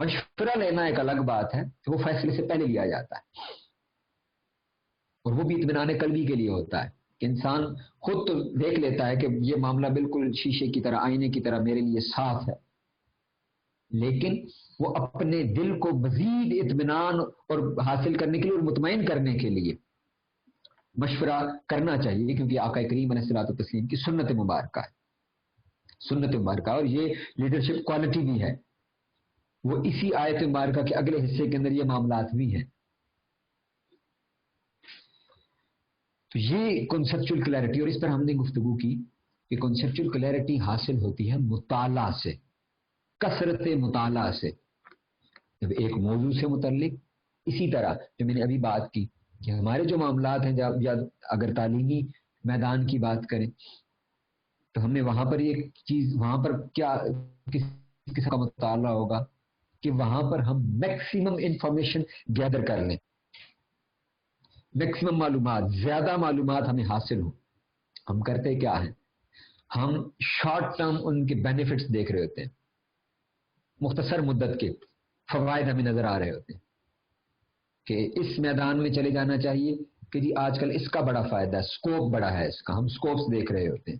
مشورہ لینا ایک الگ بات ہے، وہ فیصلے سے پہلے لیا جاتا ہے، اور وہ بھی اطمینان قلبی کے لیے ہوتا ہے کہ انسان خود تو دیکھ لیتا ہے کہ یہ معاملہ بالکل شیشے کی طرح، آئینے کی طرح میرے لیے صاف ہے، لیکن وہ اپنے دل کو مزید اطمینان اور حاصل کرنے کے لیے اور مطمئن کرنے کے لیے مشورہ کرنا چاہیے، کیونکہ آقا کریم علیہ الصلوۃ والتسلیم کی سنت مبارکہ ہے، سنت مبارکہ، اور یہ لیڈرشپ کوالٹی بھی ہے، وہ اسی آیت مبارکہ کے اگلے حصے کے اندر یہ معاملات بھی ہیں۔ تو یہ کنسپچل کلیئرٹی، اور اس پر ہم نے گفتگو کی کہ کنسپچل کلیئرٹی حاصل ہوتی ہے مطالعہ سے، کثرت مطالعہ سے، جب ایک موضوع سے متعلق، اسی طرح جو میں نے ابھی بات کی کہ ہمارے جو معاملات ہیں، جب یا اگر تعلیمی میدان کی بات کریں تو ہم نے وہاں پر یہ چیز، وہاں پر کیا کس قسم کا مطالعہ ہوگا کہ وہاں پر ہم میکسیمم انفارمیشن گیدر کر لیں، میکسیمم معلومات، زیادہ معلومات ہمیں حاصل ہوں۔ ہم کرتے کیا ہیں؟ ہم شارٹ ٹرم ان کے بینیفٹس دیکھ رہے ہوتے ہیں، مختصر مدت کے فوائد ہمیں نظر آ رہے ہوتے ہیں کہ اس میدان میں چلے جانا چاہیے کہ جی آج کل اس کا بڑا فائدہ ہے، اسکوپ بڑا ہے اس کا، ہم اسکوپس دیکھ رہے ہوتے ہیں،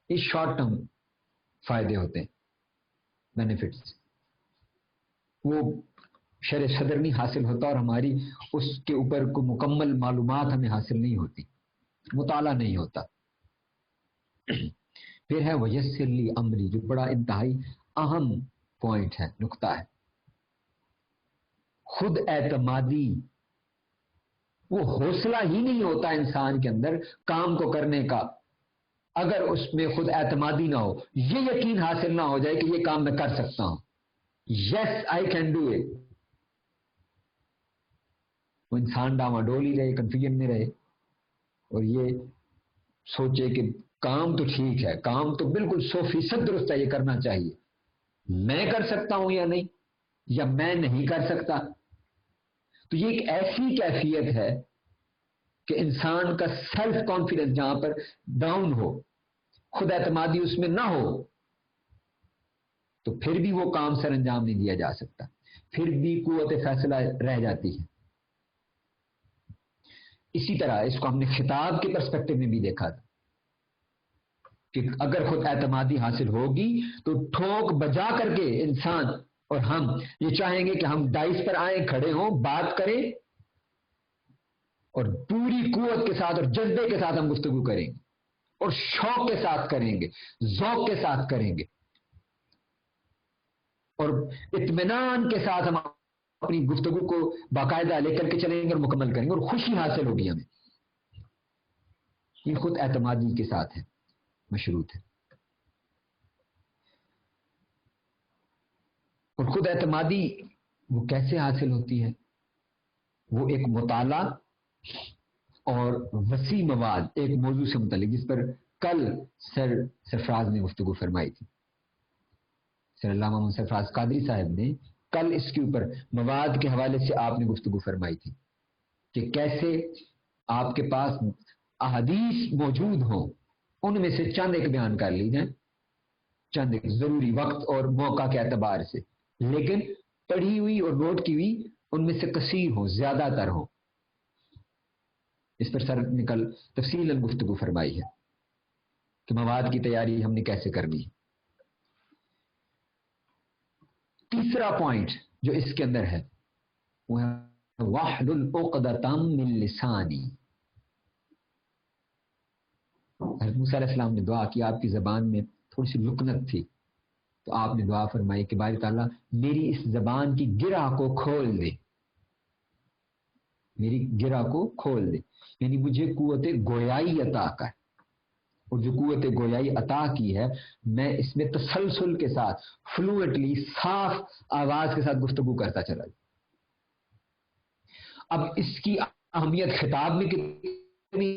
یہ شارٹ ٹرم فائدے ہوتے ہیں، بینیفٹس، وہ شرح صدر نہیں حاصل ہوتا، اور ہماری اس کے اوپر کو مکمل معلومات ہمیں حاصل نہیں ہوتی، مطالعہ نہیں ہوتا۔ پھر ہے ویسر لی امری، جو بڑا انتہائی اہم پوائنٹ ہے، نقطہ ہے، خود اعتمادی، وہ حوصلہ ہی نہیں ہوتا انسان کے اندر کام کو کرنے کا اگر اس میں خود اعتمادی نہ ہو، یہ یقین حاصل نہ ہو جائے کہ یہ کام میں کر سکتا ہوں، یس آئی کین ڈو اٹ، وہ انسان ڈاواڈول ہی رہے، کنفیوژن میں رہے، اور یہ سوچے کہ کام تو ٹھیک ہے، کام تو بالکل 100% درست ہے، یہ کرنا چاہیے، میں کر سکتا ہوں یا نہیں، یا میں نہیں کر سکتا۔ تو یہ ایک ایسی کیفیت ہے کہ انسان کا سیلف کانفیڈنس جہاں پر ڈاؤن ہو، خود اعتمادی اس میں نہ ہو، تو پھر بھی وہ کام سر انجام نہیں دیا جا سکتا، پھر بھی قوت فیصلہ رہ جاتی ہے۔ اسی طرح اس کو ہم نے خطاب کے پرسپیکٹو میں بھی دیکھا تھا کہ اگر خود اعتمادی حاصل ہوگی تو ٹھوک بجا کر کے انسان اور ہم یہ چاہیں گے کہ ہم ڈائس پر آئیں، کھڑے ہوں، بات کریں، اور پوری قوت کے ساتھ اور جذبے کے ساتھ ہم گفتگو کریں گے، اور شوق کے ساتھ کریں گے، ذوق کے ساتھ کریں گے، اور اطمینان کے ساتھ ہم اپنی گفتگو کو باقاعدہ لے کر کے چلیں گے اور مکمل کریں گے، اور خوشی حاصل ہوگی ہمیں۔ یہ خود اعتمادی کے ساتھ ہے، مشروط ہے۔ اور خود اعتمادی وہ کیسے حاصل ہوتی ہے؟ وہ ایک مطالعہ اور وسیع مواد، ایک موضوع سے متعلق، جس پر کل سرفراز نے گفتگو فرمائی تھی، سر علامہ محمد سرفراز قادری صاحب نے کل اس کے اوپر مواد کے حوالے سے آپ نے گفتگو فرمائی تھی کہ کیسے آپ کے پاس احادیث موجود ہوں، ان میں سے چند ایک بیان کر لی جائیں، چند ایک ضروری وقت اور موقع کے اعتبار سے، لیکن پڑھی ہوئی اور نوٹ کی ہوئی ان میں سے کثیر ہوں، زیادہ تر ہوں۔ اس پر سر نے کل تفصیلاً گفتگو فرمائی ہے کہ مواد کی تیاری ہم نے کیسے کرنی ہے۔ تیسرا پوائنٹ جو اس کے اندر ہے وہ ہے واحلل عقدۃ من لسانی۔ حضرت موسیٰ علیہ السلام نے دعا کی، آپ کی زبان میں تھوڑی سی لکنت تھی، تو آپ نے دعا فرمائی کہ باری تعالیٰ میری اس زبان کی گرہ کو کھول دے، میری گرہ کو کھول دے، یعنی مجھے قوت گویائی عطا کر، اور جو قوت گویائی عطا کی ہے میں اس میں تسلسل کے ساتھ فلوئنٹلی صاف آواز کے ساتھ گفتگو کرتا چلا جاؤں۔ اب اس کی اہمیت خطاب میں کتنی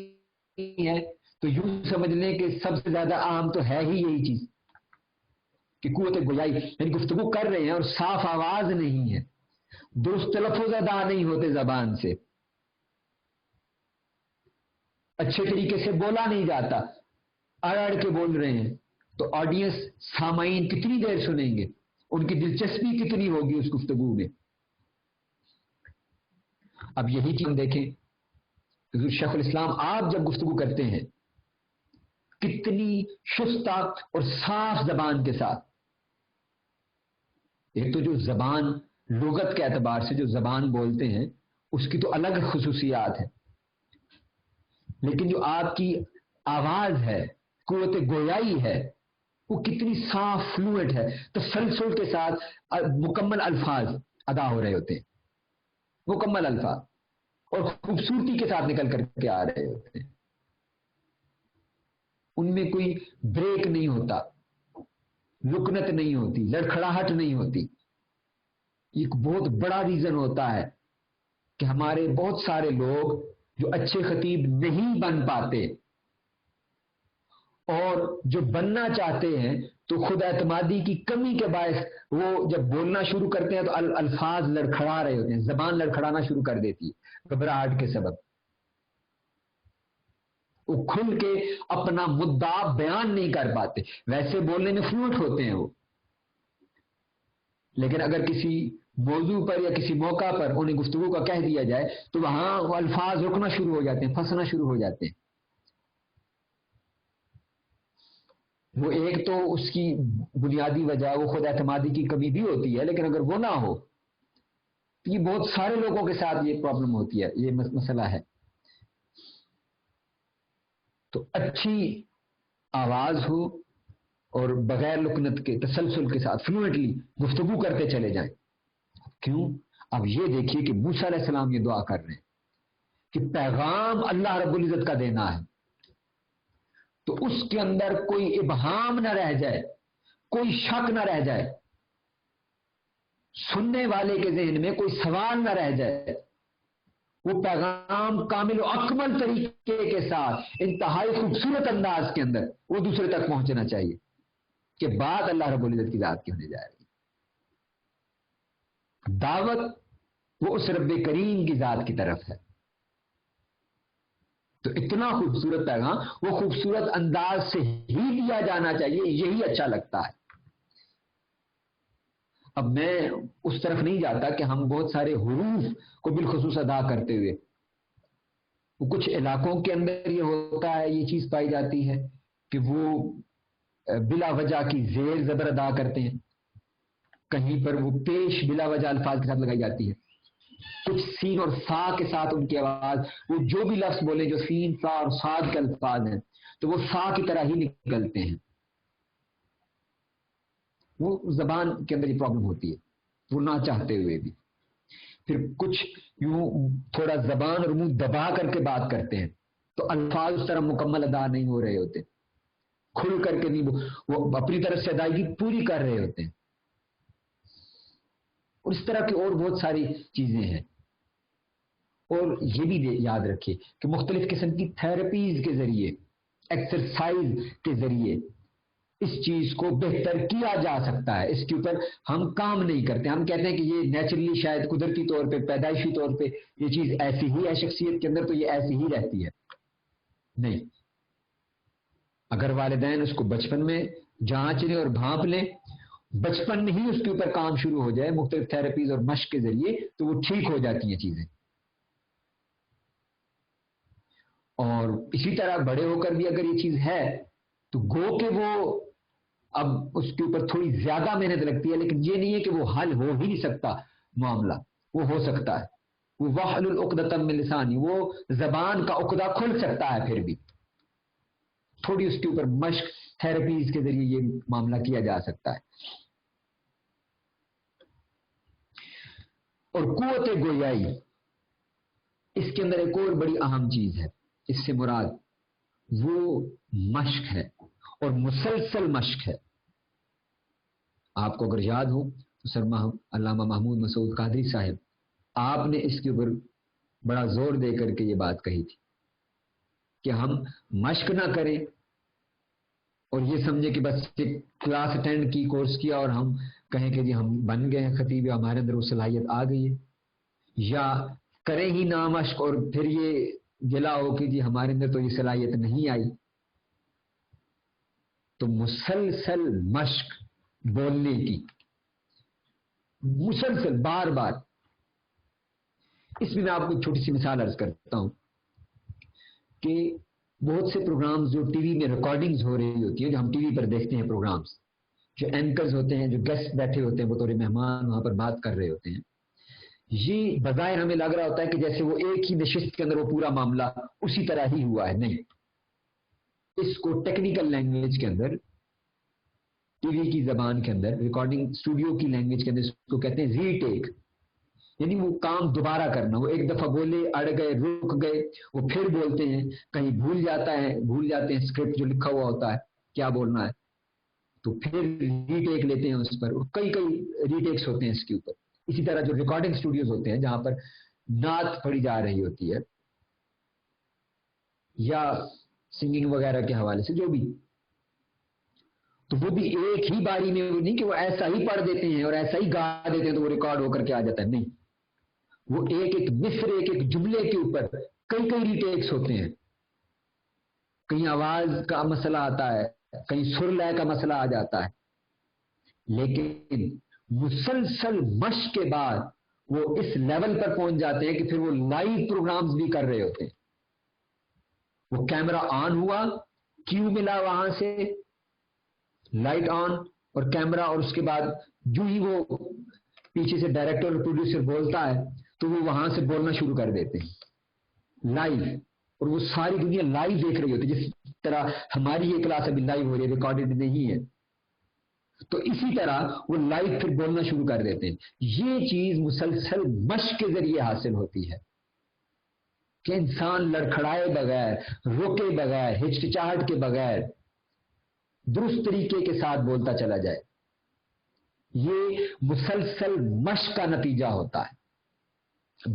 ہے تو یوں سمجھ لیں کہ سب سے زیادہ اہم تو ہے ہی یہی چیز کہ قوت گویائی، یعنی گفتگو کر رہے ہیں اور صاف آواز نہیں ہے، درست تلفظ ادا نہیں ہوتے زبان سے، اچھے طریقے سے بولا نہیں جاتا، اڑ اڑ کے بول رہے ہیں، تو آڈینس سامعین کتنی دیر سنیں گے، ان کی دلچسپی کتنی ہوگی اس گفتگو میں. اب یہی چیز ہم دیکھیں شیخ الاسلام آپ جب گفتگو کرتے ہیں کتنی شستہ اور صاف زبان کے ساتھ. ایک تو جو زبان لغت کے اعتبار سے جو زبان بولتے ہیں اس کی تو الگ خصوصیات ہے، لیکن جو آپ کی آواز ہے، قوت گویائی ہے، وہ کتنی صاف فلوئنٹ ہے، تسلسل کے ساتھ مکمل الفاظ ادا ہو رہے ہوتے ہیں، مکمل الفاظ اور خوبصورتی کے ساتھ نکل کر کے آ رہے ہوتے ہیں. ان میں کوئی بریک نہیں ہوتا، لکنت نہیں ہوتی، لڑکھڑاہٹ نہیں ہوتی. ایک بہت بڑا ریزن ہوتا ہے کہ ہمارے بہت سارے لوگ جو اچھے خطیب نہیں بن پاتے اور جو بننا چاہتے ہیں تو خود اعتمادی کی کمی کے باعث وہ جب بولنا شروع کرتے ہیں تو الفاظ لڑکھڑا رہے ہوتے ہیں، زبان لڑکھڑانا شروع کر دیتی ہے گھبراہٹ کے سبب. وہ کھل کے اپنا مدعا بیان نہیں کر پاتے. ویسے بولنے میں فلوئنٹ ہوتے ہیں وہ، لیکن اگر کسی موضوع پر یا کسی موقع پر انہیں گفتگو کا کہہ دیا جائے تو وہاں وہ الفاظ رکنا شروع ہو جاتے ہیں، پھنسنا شروع ہو جاتے ہیں. وہ ایک تو اس کی بنیادی وجہ وہ خود اعتمادی کی کمی بھی ہوتی ہے، لیکن اگر وہ نہ ہو تو یہ بہت سارے لوگوں کے ساتھ یہ پرابلم ہوتی ہے، یہ مسئلہ ہے. تو اچھی آواز ہو اور بغیر لکنت کے تسلسل کے ساتھ فلوئنٹلی گفتگو کرتے چلے جائیں. کیوں؟ اب یہ دیکھیے کہ موسیٰ علیہ السلام یہ دعا کر رہے ہیں کہ پیغام اللہ رب العزت کا دینا ہے تو اس کے اندر کوئی ابہام نہ رہ جائے، کوئی شک نہ رہ جائے، سننے والے کے ذہن میں کوئی سوال نہ رہ جائے. وہ پیغام کامل و اکمل طریقے کے ساتھ انتہائی خوبصورت انداز کے اندر وہ دوسرے تک پہنچنا چاہیے کہ بات اللہ رب العزت کی ذات کی ہونے جا رہی ہے. دعوت وہ اس رب کریم کی ذات کی طرف ہے. تو اتنا خوبصورت پیغام وہ خوبصورت انداز سے ہی دیا جانا چاہیے، یہی اچھا لگتا ہے. اب میں اس طرف نہیں جاتا کہ ہم بہت سارے حروف کو بالخصوص ادا کرتے ہوئے، کچھ علاقوں کے اندر یہ ہوتا ہے، یہ چیز پائی جاتی ہے کہ وہ بلا وجہ کی زیر زبر ادا کرتے ہیں، کہیں پر وہ پیش بلا وجہ الفاظ کے ساتھ لگائی جاتی ہے، کچھ سین اور سا کے ساتھ ان کی آواز، وہ جو بھی لفظ بولے جو سین سا اور صاد کے الفاظ ہیں تو وہ سا کی طرح ہی نکلتے ہیں. وہ زبان کے اندر یہ پرابلم ہوتی ہے وہ نہ چاہتے ہوئے بھی. پھر کچھ یوں تھوڑا زبان اور منہ دبا کر کے بات کرتے ہیں تو الفاظ اس طرح مکمل ادا نہیں ہو رہے ہوتے، کھل کر کے نہیں، وہ اپنی طرف سے ادائیگی پوری کر رہے ہوتے ہیں. اور اس طرح کی اور بہت ساری چیزیں ہیں. اور یہ بھی یاد رکھیے کہ مختلف قسم کی تھراپیز کے ذریعے، ایکسرسائز کے ذریعے اس چیز کو بہتر کیا جا سکتا ہے. اس کے اوپر ہم کام نہیں کرتے، ہم کہتے ہیں کہ یہ نیچرلی شاید قدرتی طور پہ پیدائشی طور پہ یہ چیز ایسی ہی ہے شخصیت کے اندر تو یہ ایسی ہی رہتی ہے. نہیں، اگر والدین اس کو بچپن میں جانچ لیں اور بھانپ لیں، بچپن میں ہی اس کے اوپر کام شروع ہو جائے مختلف تھراپیز اور مشق کے ذریعے تو وہ ٹھیک ہو جاتی ہیں چیزیں. اور اسی طرح بڑے ہو کر بھی اگر یہ چیز ہے تو گو کہ وہ اب اس کے اوپر تھوڑی زیادہ محنت لگتی ہے، لیکن یہ نہیں ہے کہ وہ حل ہو ہی نہیں سکتا معاملہ، وہ ہو سکتا ہے. وہ واحلل عقدۃ من لسانی، وہ زبان کا عقدہ کھل سکتا ہے. پھر بھی تھوڑی اس کے اوپر مشق تھراپیز کے ذریعے یہ معاملہ کیا جا سکتا ہے. اور قوت گویائی اس کے اندر ایک اور بڑی اہم چیز ہے. اس سے مراد وہ مشق ہے اور مسلسل مشق ہے. آپ کو اگر یاد ہو تو سر علامہ محمود مسعود قادری صاحب آپ نے اس کے اوپر بڑا زور دے کر کے یہ بات کہی تھی کہ ہم مشق نہ کریں اور یہ سمجھے کہ بس کلاس اٹینڈ کی، کورس کیا اور ہم کہیں کہ جی ہم بن گئے ہیں خطیب یا ہمارے اندر وہ صلاحیت آ گئی ہے، یا کریں ہی نہ مشق اور پھر یہ گلا ہو کہ جی ہمارے اندر تو یہ صلاحیت نہیں آئی. تو مسلسل مشق بولنے کی مسلسل بار بار. اس میں آپ کو ایک چھوٹی سی مثال عرض کرتا ہوں کہ بہت سے پروگرامز جو ٹی وی میں ریکارڈنگز ہو رہی ہوتی ہیں، جو ہم ٹی وی پر دیکھتے ہیں پروگرامز، جو اینکرز ہوتے ہیں، جو گیسٹ بیٹھے ہوتے ہیں بطور مہمان وہاں پر بات کر رہے ہوتے ہیں، یہ بظاہر ہمیں لگ رہا ہوتا ہے کہ جیسے وہ ایک ہی نشست کے اندر وہ پورا معاملہ اسی طرح ہی ہوا ہے. نہیں، اس کو ٹیکنیکل لینگویج کے اندر، ٹی وی کی زبان کے اندر، ریکارڈنگ اسٹوڈیو کی لینگویج کے اندر اس کو کہتے ہیں ری ٹیک. یعنی وہ کام دوبارہ کرنا. وہ ایک دفعہ بولے، اڑ گئے، رک گئے، وہ پھر بولتے ہیں، کہیں بھول جاتے ہیں اسکرپٹ جو لکھا ہوا ہوتا ہے کیا بولنا ہے، تو پھر ری ٹیک لیتے ہیں اس پر. کئی ری ٹیکس ہوتے ہیں اس کے اوپر. اسی طرح جو ریکارڈنگ اسٹوڈیوز ہوتے ہیں جہاں پر نعت پڑھی جا رہی ہوتی ہے یا سنگنگ وغیرہ کے حوالے سے جو بھی، تو وہ بھی ایک ہی باری میں نہیں کہ وہ ایسا ہی پڑھ دیتے ہیں اور ایسا ہی گا دیتے ہیں تو وہ ریکارڈ ہو کر کے آ جاتا ہے. نہیں، وہ ایک ایک مصر، ایک ایک جملے کے اوپر کئی ری ٹیکس ہوتے ہیں. کہیں آواز کا مسئلہ آتا ہے، کہیں سر لے کا مسئلہ آ جاتا ہے، لیکن مسلسل مشق کے بعد وہ اس لیول پر پہنچ جاتے ہیں کہ پھر وہ لائیو پروگرامز بھی کر رہے ہوتے ہیں. وہ کیمرہ آن ہوا، کیو ملا وہاں سے، لائٹ آن اور کیمرہ، اور اس کے بعد جو ہی وہ پیچھے سے ڈائریکٹر اور پروڈیوسر بولتا ہے تو وہ وہاں سے بولنا شروع کر دیتے ہیں لائیو. اور وہ ساری دنیا لائیو دیکھ رہی ہوتی ہے، جس طرح ہماری یہ کلاس ابھی لائیو ہو رہی ہے، ریکارڈڈ نہیں ہے. تو اسی طرح وہ لائیو پھر بولنا شروع کر دیتے ہیں. یہ چیز مسلسل مشق کے ذریعے حاصل ہوتی ہے کہ انسان لڑکھڑائے بغیر، روکے بغیر، ہچکچاہٹ کے بغیر درست طریقے کے ساتھ بولتا چلا جائے. یہ مسلسل مشق کا نتیجہ ہوتا ہے.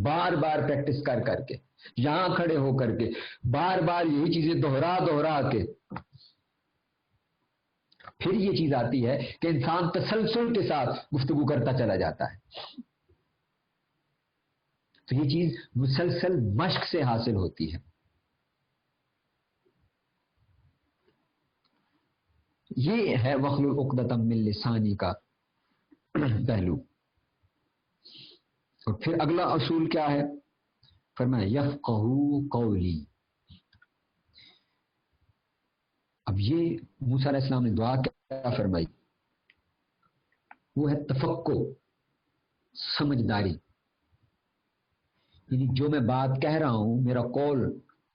بار بار پریکٹس کر کر کے، یہاں کھڑے ہو کر کے بار بار یہی چیزیں دوہرا کے پھر یہ چیز آتی ہے کہ انسان تسلسل کے ساتھ گفتگو کرتا چلا جاتا ہے. تو یہ چیز مسلسل مشق سے حاصل ہوتی ہے. یہ ہے وَاحْلُلْ عُقْدَةً مِّن لِّسَانِی کا پہلو. اور پھر اگلا اصول کیا ہے؟ فرمایا یفقہوا قولی. اب یہ موسیٰ علیہ السلام نے دعا کیا فرمائی؟ وہ ہے تفقہ، سمجھداری. یعنی جو میں بات کہہ رہا ہوں، میرا قول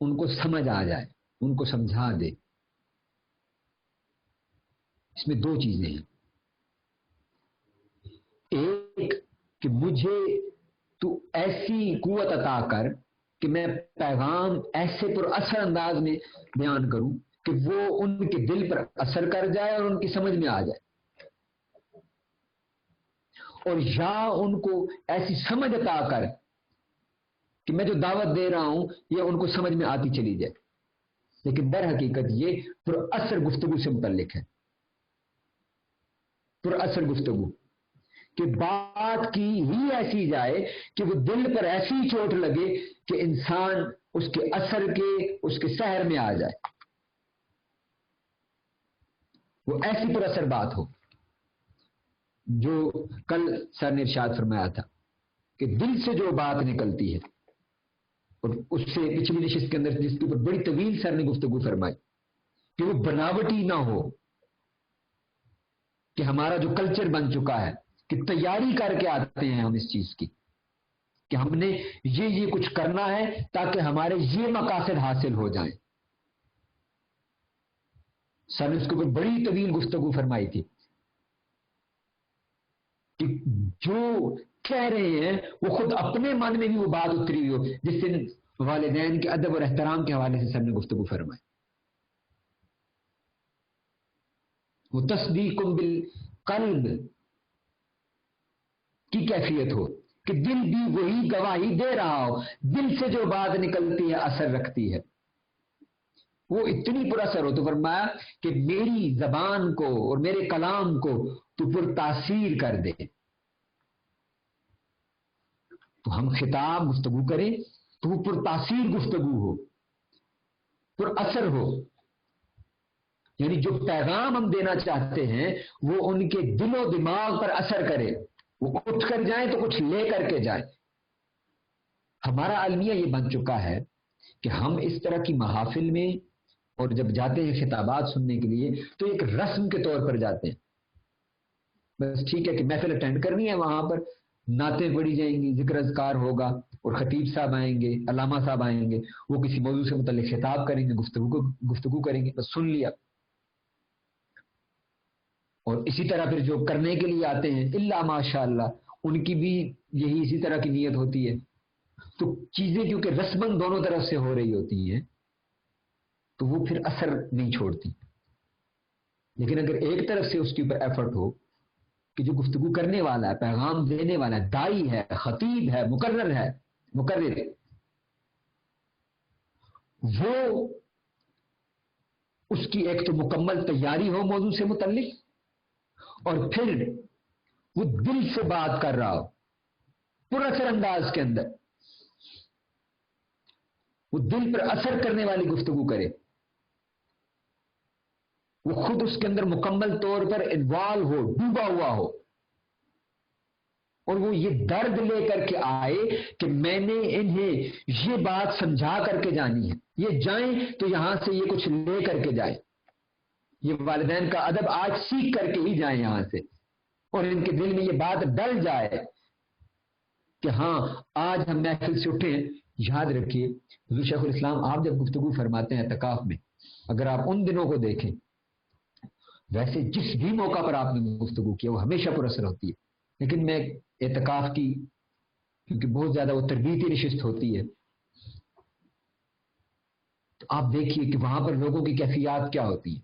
ان کو سمجھ آ جائے، ان کو سمجھا دے. اس میں دو چیزیں ہیں. ایک کہ مجھے تو ایسی قوت عطا کر کہ میں پیغام ایسے پر اثر انداز میں بیان کروں کہ وہ ان کے دل پر اثر کر جائے اور ان کی سمجھ میں آ جائے. اور یا ان کو ایسی سمجھ عطا کر کہ میں جو دعوت دے رہا ہوں یہ ان کو سمجھ میں آتی چلی جائے. لیکن در حقیقت یہ پر اثر گفتگو سے متعلق ہے. پر اثر گفتگو کہ بات کی ہی ایسی جائے کہ وہ دل پر ایسی چوٹ لگے کہ انسان اس کے اثر کے، اس کے سحر میں آ جائے. وہ ایسی پر اثر بات ہو جو کل سر نے ارشاد فرمایا تھا کہ دل سے جو بات نکلتی ہے، اور اس سے پچھلی نشست کے اندر جس کے اوپر بڑی طویل سر نے گفتگو فرمائی کہ وہ بناوٹی نہ ہو، کہ ہمارا جو کلچر بن چکا ہے کہ تیاری کر کے آتے ہیں ہم اس چیز کی کہ ہم نے یہ کچھ کرنا ہے تاکہ ہمارے یہ مقاصد حاصل ہو جائیں. سر نے اس کے اوپر بڑی طویل گفتگو فرمائی تھی کہ جو کہہ رہے ہیں وہ خود اپنے من میں بھی وہ بات اتری ہوئی ہو، جس سے والدین کے ادب اور احترام کے حوالے سے سر نے گفتگو فرمائی. وہ تصدیق بالقلب کی کیفیت ہو کہ دل بھی وہی گواہی دے رہا ہو، دل سے جو بات نکلتی ہے اثر رکھتی ہے. وہ اتنی پر اثر ہو تو فرمایا کہ میری زبان کو اور میرے کلام کو تو پر تاثیر کر دے. تو ہم خطاب گفتگو کریں تو وہ پر تاثیر گفتگو ہو، پر اثر ہو. یعنی جو پیغام ہم دینا چاہتے ہیں وہ ان کے دل و دماغ پر اثر کرے. وہ اٹھ کر جائیں تو کچھ لے کر کے جائیں. ہمارا المیہ یہ بن چکا ہے کہ ہم اس طرح کی محافل میں اور جب جاتے ہیں خطابات سننے کے لیے تو ایک رسم کے طور پر جاتے ہیں. بس ٹھیک ہے کہ محفل اٹینڈ کرنی ہے، وہاں پر نعتیں پڑھی جائیں گی، ذکر اذکار ہوگا، اور خطیب صاحب آئیں گے، علامہ صاحب آئیں گے، وہ کسی موضوع سے متعلق خطاب کریں گے، گفتگو کریں گے، بس سن لیا. اور اسی طرح پھر جو کرنے کے لیے آتے ہیں الا ماشاء اللہ ان کی بھی یہی اسی طرح کی نیت ہوتی ہے. تو چیزیں کیونکہ رسمن دونوں طرف سے ہو رہی ہوتی ہیں تو وہ پھر اثر نہیں چھوڑتی. لیکن اگر ایک طرف سے اس کے اوپر ایفرٹ ہو کہ جو گفتگو کرنے والا ہے، پیغام دینے والا ہے، دائی ہے، خطیب ہے، مقرر وہ اس کی ایک تو مکمل تیاری ہو موضوع سے متعلق، اور پھر وہ دل سے بات کر رہا ہو پر اثر انداز کے اندر، وہ دل پر اثر کرنے والی گفتگو کرے، وہ خود اس کے اندر مکمل طور پر انوالو ہو، ڈوبا ہوا ہو، اور وہ یہ درد لے کر کے آئے کہ میں نے انہیں یہ بات سمجھا کر کے جانی ہے، یہ جائیں تو یہاں سے یہ کچھ لے کر کے جائیں، یہ والدین کا ادب آج سیکھ کر کے ہی جائیں یہاں سے، اور ان کے دل میں یہ بات ڈل جائے کہ ہاں آج ہم محفل سے اٹھے. یاد رکھیے حضور شیخ الاسلام آپ جب گفتگو فرماتے ہیں اعتکاف میں، اگر آپ ان دنوں کو دیکھیں، ویسے جس بھی موقع پر آپ نے گفتگو کیا وہ ہمیشہ پر اثر ہوتی ہے، لیکن میں اعتکاف کی کیونکہ بہت زیادہ وہ تربیتی نشست ہوتی ہے، تو آپ دیکھیے کہ وہاں پر لوگوں کی کیفیات کیا ہوتی ہے.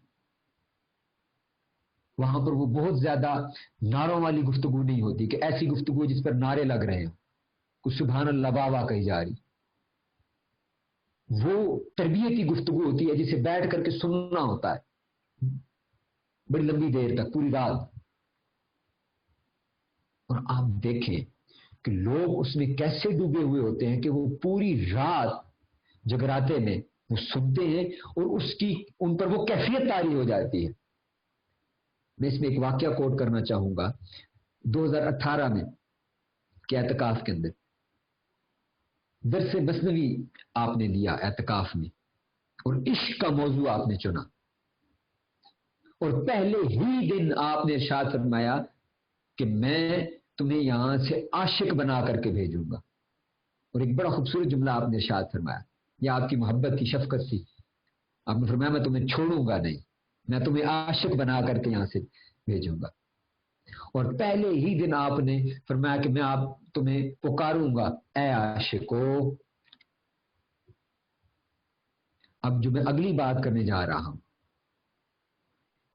وہاں پر وہ بہت زیادہ نعروں والی گفتگو نہیں ہوتی کہ ایسی گفتگو جس پر نعرے لگ رہے ہیں، کچھ سبحان اللہ واہ واہ کہی جا رہی. وہ تربیتی گفتگو ہوتی ہے جسے بیٹھ کر کے سننا ہوتا ہے بڑی لمبی دیر تک، پوری رات. اور آپ دیکھیں کہ لوگ اس میں کیسے ڈوبے ہوئے ہوتے ہیں کہ وہ پوری رات جگراتے میں وہ سنتے ہیں اور اس کی ان پر وہ کیفیت طاری ہو جاتی ہے. میں اس میں ایک واقعہ کوٹ کرنا چاہوں گا. 2018 میں کہ اعتکاف کے اندر درس مثنوی آپ نے لیا اعتکاف میں، اور عشق کا موضوع آپ نے چنا، اور پہلے ہی دن آپ نے ارشاد فرمایا کہ میں تمہیں یہاں سے عاشق بنا کر کے بھیجوں گا. اور ایک بڑا خوبصورت جملہ آپ نے ارشاد فرمایا، یہ آپ کی محبت کی شفقت تھی. آپ نے فرمایا میں تمہیں چھوڑوں گا نہیں، میں تمہیں عاشق بنا کر کے یہاں سے بھیجوں گا. اور پہلے ہی دن آپ نے فرمایا کہ میں آپ تمہیں پکاروں گا اے عاشقو. اب جو میں اگلی بات کرنے جا رہا ہوں،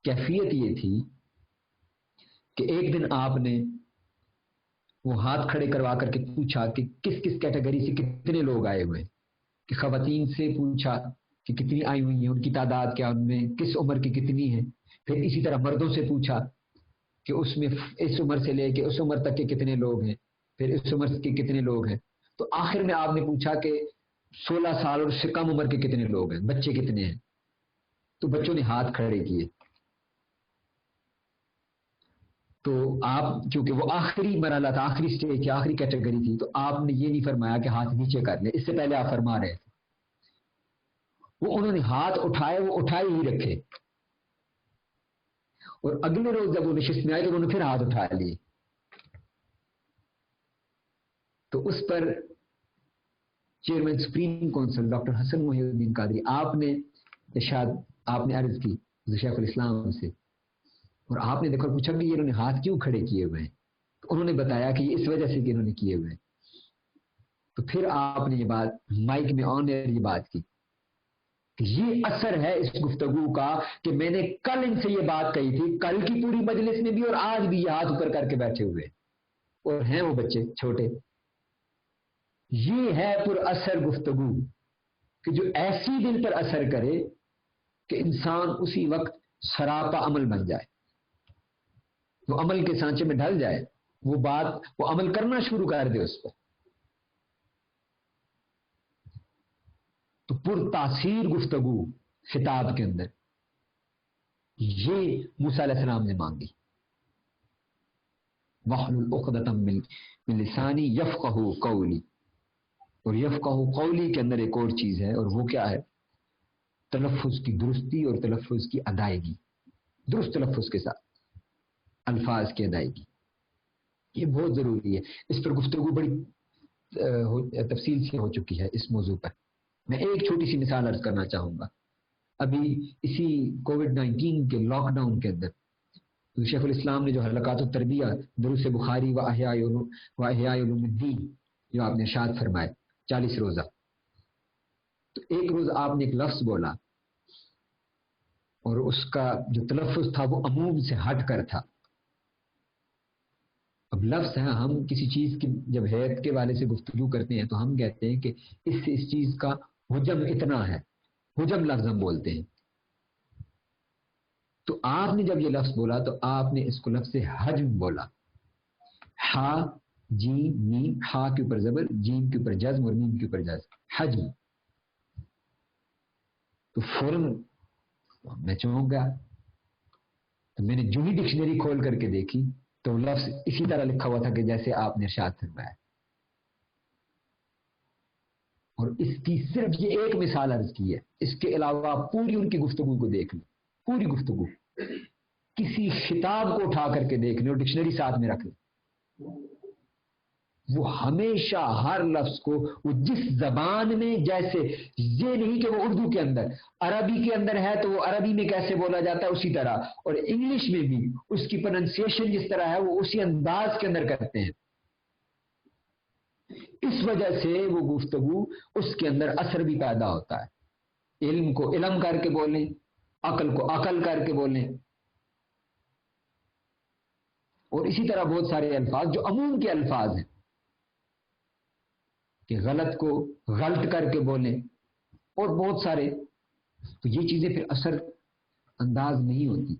کیفیت یہ تھی کہ ایک دن آپ نے وہ ہاتھ کھڑے کروا کر کے پوچھا کہ کس کس کیٹیگری سے کتنے لوگ آئے ہوئے، کہ خواتین سے پوچھا کہ کتنی آئی ہوئی ہیں، ان کی تعداد کیا، ان میں کس عمر کی کتنی ہے. پھر اسی طرح مردوں سے پوچھا کہ اس میں اس عمر سے لے کے اس عمر تک کے کتنے لوگ ہیں، پھر اس عمر کے کتنے لوگ ہیں. تو آخر میں آپ نے پوچھا کہ 16 سال اور اس سے کم عمر کے کتنے لوگ ہیں، بچے کتنے ہیں. تو بچوں نے ہاتھ کھڑے کیے. تو آپ چونکہ وہ آخری مرحلہ تھا، آخری سٹیج تھی، آخری کیٹیگری تھی، تو آپ نے یہ نہیں فرمایا کہ ہاتھ نیچے کر لیں، اس سے پہلے آپ فرما رہے تھے. وہ انہوں نے ہاتھ اٹھائے، وہ اٹھائے ہی رکھے، اور اگلے روز جب وہ نشست میں آئے تو انہوں نے پھر ہاتھ اٹھا لیے. تو اس پر چیئرمین سپریم کونسل ڈاکٹر حسن محی الدین قادری آپ نے ارشاد آپ نے عرض کی شیخ الاسلام سے، اور آپ نے دیکھا پوچھا کہ یہ انہوں نے ہاتھ کیوں کھڑے کیے ہوئے ہیں. تو انہوں نے بتایا کہ یہ اس وجہ سے کہ انہوں نے کیے ہوئے ہیں. تو پھر آپ نے یہ بات مائک میں آن ایئر یہ بات کی کہ یہ اثر ہے اس گفتگو کا کہ میں نے کل ان سے یہ بات کہی تھی، کل کی پوری مجلس میں بھی اور آج بھی یہ ہاتھ اوپر کر کے بیٹھے ہوئے اور ہیں وہ بچے چھوٹے. یہ ہے پر اثر گفتگو کہ جو ایسی دل پر اثر کرے کہ انسان اسی وقت سراپا عمل بن جائے، وہ عمل کے سانچے میں ڈھل جائے، وہ بات وہ عمل کرنا شروع کر دے اس پر. تو پر تاثیر گفتگو خطاب کے اندر یہ موسیٰ علیہ السلام نے مانگی. واحلل عقدۃ من لسانی یفقہوا قولی. اور یفقہوا قولی کے اندر ایک اور چیز ہے، اور وہ کیا ہے؟ تلفظ کی درستی اور تلفظ کی ادائیگی، درست تلفظ کے ساتھ الفاظ کی ادائیگی، یہ بہت ضروری ہے. اس پر گفتگو بڑی تفصیل سے ہو چکی ہے اس موضوع پر. میں ایک چھوٹی سی مثال عرض کرنا چاہوں گا. ابھی اسی کووڈ-19 کے لاک ڈاؤن کے اندر شیخ الاسلام نے جو حلقات التربیہ دروس بخاری و احیاء علوم الدین جو آپ نے ارشاد فرمائے 40 روزہ، تو ایک روز آپ نے ایک لفظ بولا اور اس کا جو تلفظ تھا وہ عموم سے ہٹ کر تھا. اب لفظ ہے، ہم کسی چیز کی جب حیت کے والے سے گفتگو کرتے ہیں تو ہم کہتے ہیں کہ اس سے اس چیز کا حجم اتنا ہے، حجم لفظ ہم بولتے ہیں. تو آپ نے جب یہ لفظ بولا تو آپ نے اس کو لفظ حجم بولا. ہا جیم میم، ہا کے اوپر زبر، جیم کے اوپر جزم اور میم کے اوپر جزم، حجم. تو فوراً میں چونک گیا. تو میں نے جو ہی ڈکشنری کھول کر کے دیکھی تو لفظ اسی طرح لکھا ہوا تھا کہ جیسے آپ نے ارشاد فرمایا. اور اس کی صرف یہ ایک مثال عرض کی ہے، اس کے علاوہ پوری ان کی گفتگو کو دیکھ لیں، پوری گفتگو کسی خطاب کو اٹھا کر کے دیکھ لیں اور ڈکشنری ساتھ میں رکھ لیں. وہ ہمیشہ ہر لفظ کو وہ جس زبان میں، جیسے یہ نہیں کہ وہ اردو کے اندر، عربی کے اندر ہے تو وہ عربی میں کیسے بولا جاتا ہے اسی طرح، اور انگلش میں بھی اس کی پروننسیشن جس طرح ہے وہ اسی انداز کے اندر کرتے ہیں. اس وجہ سے وہ گفتگو اس کے اندر اثر بھی پیدا ہوتا ہے. علم کو علم کر کے بولیں، عقل کو عقل کر کے بولیں. اور اسی طرح بہت سارے الفاظ جو عموم کے الفاظ ہیں کہ غلط کو غلط کر کے بولیں، اور بہت سارے. تو یہ چیزیں پھر اثر انداز نہیں ہوتی،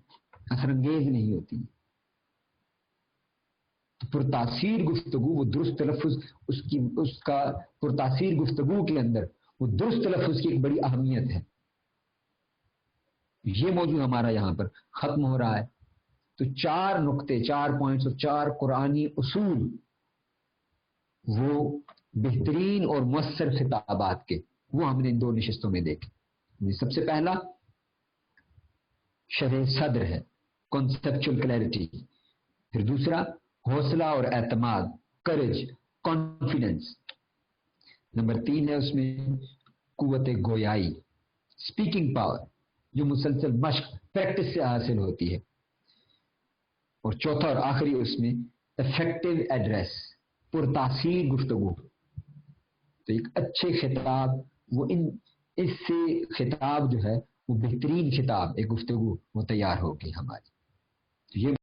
اثر انگیز نہیں ہوتی. تو پرتاثیر گفتگو وہ درست تلفظ، اس کا پرتاثیر گفتگو کے اندر وہ درست تلفظ کی ایک بڑی اہمیت ہے. یہ موضوع ہمارا یہاں پر ختم ہو رہا ہے. تو 4 نقطے، 4 پوائنٹس اور 4 قرآنی اصول وہ بہترین اور مؤثر خطابات کے، وہ ہم نے 2 نشستوں میں دیکھے. سب سے پہلا شرح صدر ہے، کنسپچل کلیئرٹی. پھر دوسرا حوصلہ اور اعتماد، کریج، کانفیڈنس. نمبر 3 ہے اس میں قوت گویائی، اسپیکنگ پاور، جو مسلسل مشق پریکٹس سے حاصل ہوتی ہے. اور چوتھا اور آخری اس میں افیکٹو ایڈریس، پرتاثیر گفتگو. تو ایک اچھے خطاب وہ اس سے خطاب جو ہے وہ بہترین خطاب، ایک گفتگو وہ تیار ہوگی ہماری. یہ